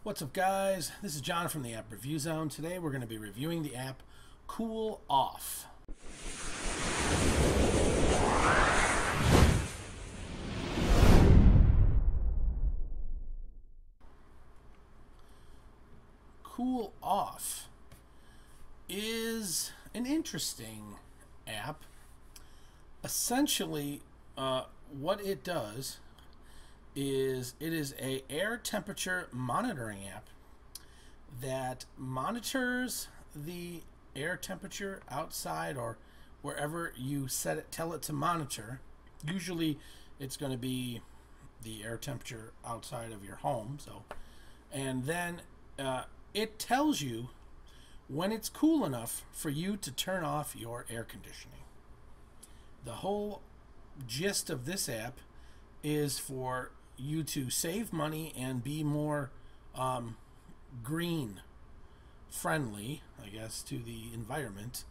What's up, guys? This is John from the App Review Zone. Today we're going to be reviewing the app CoolOff. CoolOff is an interesting app. Essentially, what it does is it is a air temperature monitoring app that monitors the air temperature outside or wherever you set it, tell it to monitor. Usually it's going to be the air temperature outside of your home. And then it tells you when it's cool enough for you to turn off your air conditioning. The whole gist of this app is for you to save money and be more green friendly, I guess, to the environment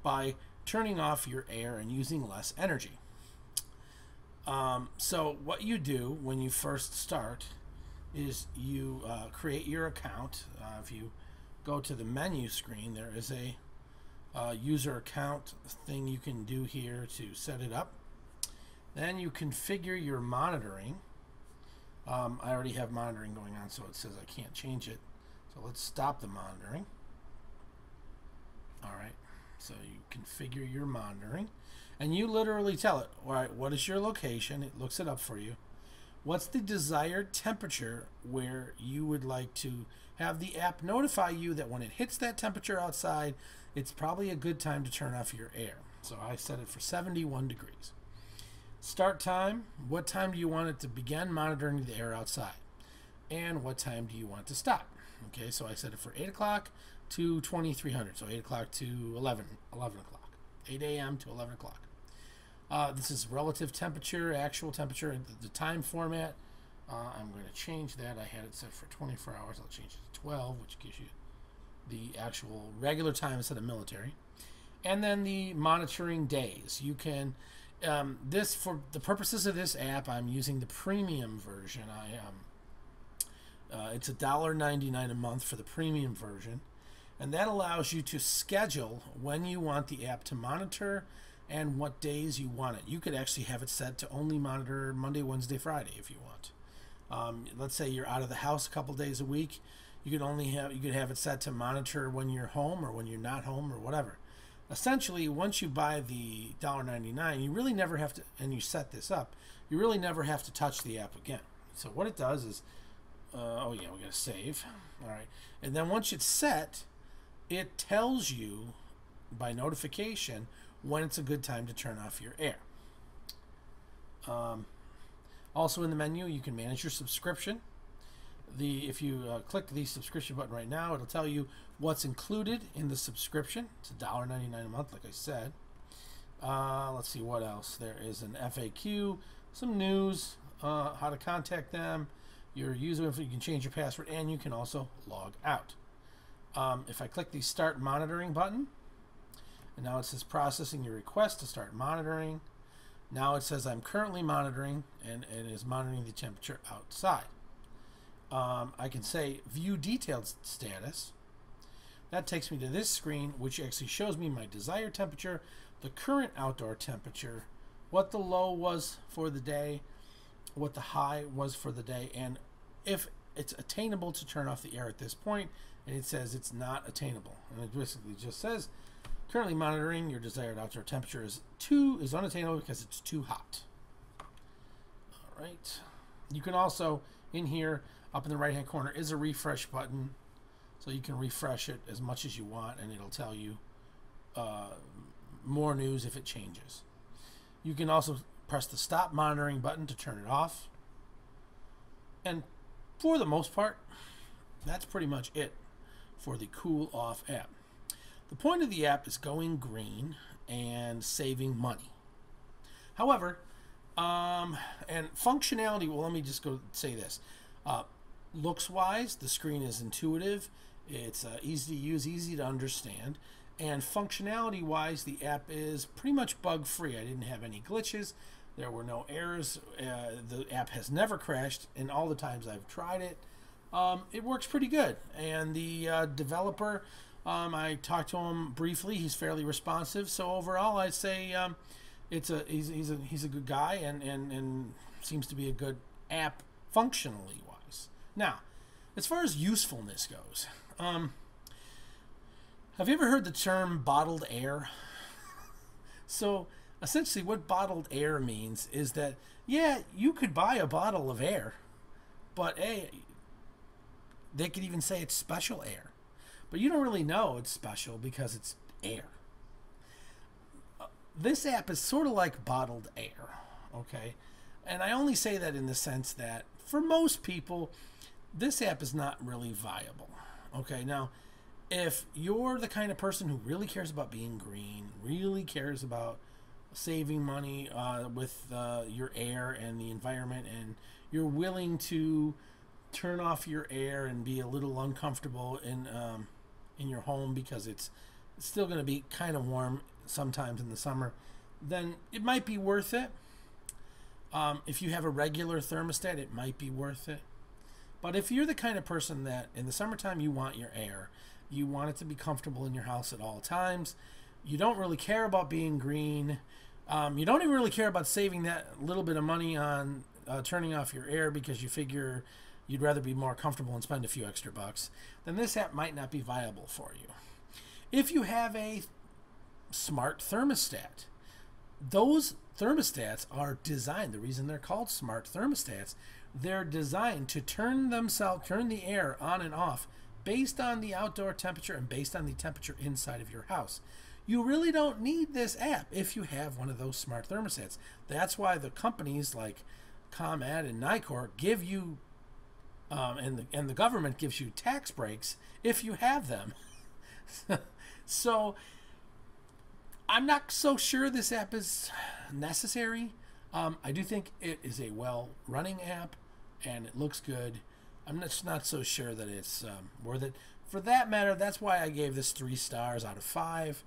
by turning off your air and using less energy. So what you do when you first start is you create your account. If you go to the menu screen, there is a user account thing you can do here to set it up. Then you configure your monitoring. I already have monitoring going on, so it says I can't change it. So let's stop the monitoring. All right, so you configure your monitoring, and you literally tell it, all right, what is your location? It looks it up for you. What's the desired temperature where you would like to have the app notify you that when it hits that temperature outside, it's probably a good time to turn off your air. So I set it for 71 degrees. Start time, what time do you want it to begin monitoring the air outside? And what time do you want it to stop? Okay, so I set it for 8 o'clock to 2300, so 8 o'clock to 11 o'clock, 8 a.m. to 11 o'clock. This is relative temperature, actual temperature, and the time format. I'm going to change that. I had it set for 24 hours. I'll change it to 12, which gives you the actual regular time instead of military. And then the monitoring days. You can... this, for the purposes of this app, I'm using the premium version. It's $1.99 a month for the premium version, and that allows you to schedule when you want the app to monitor and what days you want it. You could actually have it set to only monitor Monday, Wednesday, Friday if you want. Let's say you're out of the house a couple days a week. You could have it set to monitor when you're home or when you're not home or whatever. Essentially, once you buy the $1.99, you really never have to, and you set this up, you really never have to touch the app again. So what it does is, oh yeah, we got to save. All right. And then once it's set, it tells you by notification when it's a good time to turn off your air. Also in the menu, you can manage your subscription. If you click the subscription button right now, it'll tell you what's included in the subscription. It's $1.99 a month, like I said. Let's see what else. There is an FAQ, some news, how to contact them, your user info. You can change your password, and you can also log out. If I click the Start Monitoring button, and now it says processing your request to start monitoring. Now it says I'm currently monitoring, and it is monitoring the temperature outside. I can say view detailed status. That takes me to this screen, which actually shows me my desired temperature, the current outdoor temperature, what the low was for the day, what the high was for the day, and if it's attainable to turn off the air at this point. And it says it's not attainable, and it basically just says currently monitoring your desired outdoor temperature is unattainable because it's too hot. All right. You can also, in here, up in the right hand corner is a refresh button, so you can refresh it as much as you want, and it'll tell you more news if it changes. You can also press the stop monitoring button to turn it off, and for the most part, that's pretty much it for the CoolOff app. The point of the app is going green and saving money. However, and functionality, well, let me just go say this. Looks wise, the screen is intuitive, it's easy to use, easy to understand, and functionality wise, the app is pretty much bug free. I didn't have any glitches, there were no errors, the app has never crashed in all the times I've tried it. it works pretty good. And the developer, I talked to him briefly. He's fairly responsive. So overall, I'd say he's a good guy and seems to be a good app functionally wise. Now, as far as usefulness goes, have you ever heard the term bottled air? So essentially what bottled air means is that, yeah, you could buy a bottle of air, but hey, they could even say it's special air. But you don't really know it's special because it's air. This app is sort of like bottled air, okay? And I only say that in the sense that for most people, this app is not really viable, okay? Now, if you're the kind of person who really cares about being green, really cares about saving money with your air and the environment, and you're willing to turn off your air and be a little uncomfortable in your home because it's still going to be kind of warm sometimes in the summer, then it might be worth it. If you have a regular thermostat, it might be worth it. But if you're the kind of person that in the summertime you want your air, you want it to be comfortable in your house at all times, you don't really care about being green, you don't even really care about saving that little bit of money on turning off your air because you figure you'd rather be more comfortable and spend a few extra bucks, then this app might not be viable for you. If you have a smart thermostat, those thermostats are designed, the reason they're called smart thermostats, they're designed to turn the air on and off based on the outdoor temperature and based on the temperature inside of your house. You really don't need this app if you have one of those smart thermostats. That's why the companies like ComEd and Nicor give you and the government gives you tax breaks if you have them. So I'm not so sure this app is necessary. I do think it is a well-running app and it looks good. I'm just not so sure that it's worth it. For that matter, that's why I gave this 3 stars out of 5.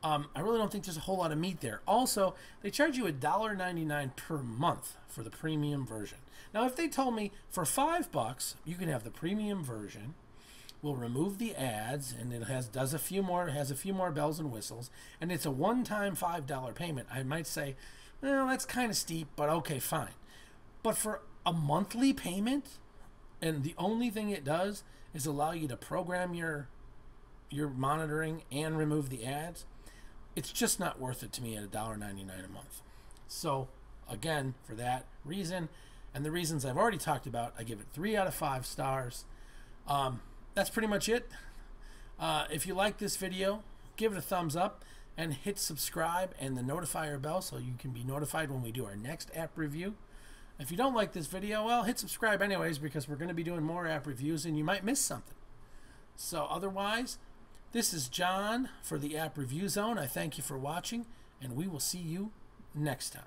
I really don't think there's a whole lot of meat there. Also, they charge you $1.99 per month for the premium version. Now, if they told me for $5 you can have the premium version, we'll remove the ads, and it has a few more bells and whistles, and it's a one-time $5 payment, I might say, well, that's kind of steep, but okay, fine. But for a monthly payment, and the only thing it does is allow you to program your monitoring and remove the ads, it's just not worth it to me at $1.99 a month. So again, for that reason and the reasons I've already talked about, I give it 3 out of 5 stars. That's pretty much it. If you like this video, give it a thumbs up and hit subscribe and the notifier bell so you can be notified when we do our next app review. If you don't like this video, well, hit subscribe anyways, because we're going to be doing more app reviews and you might miss something. So otherwise, this is John for the App Review Zone. I thank you for watching, and we will see you next time.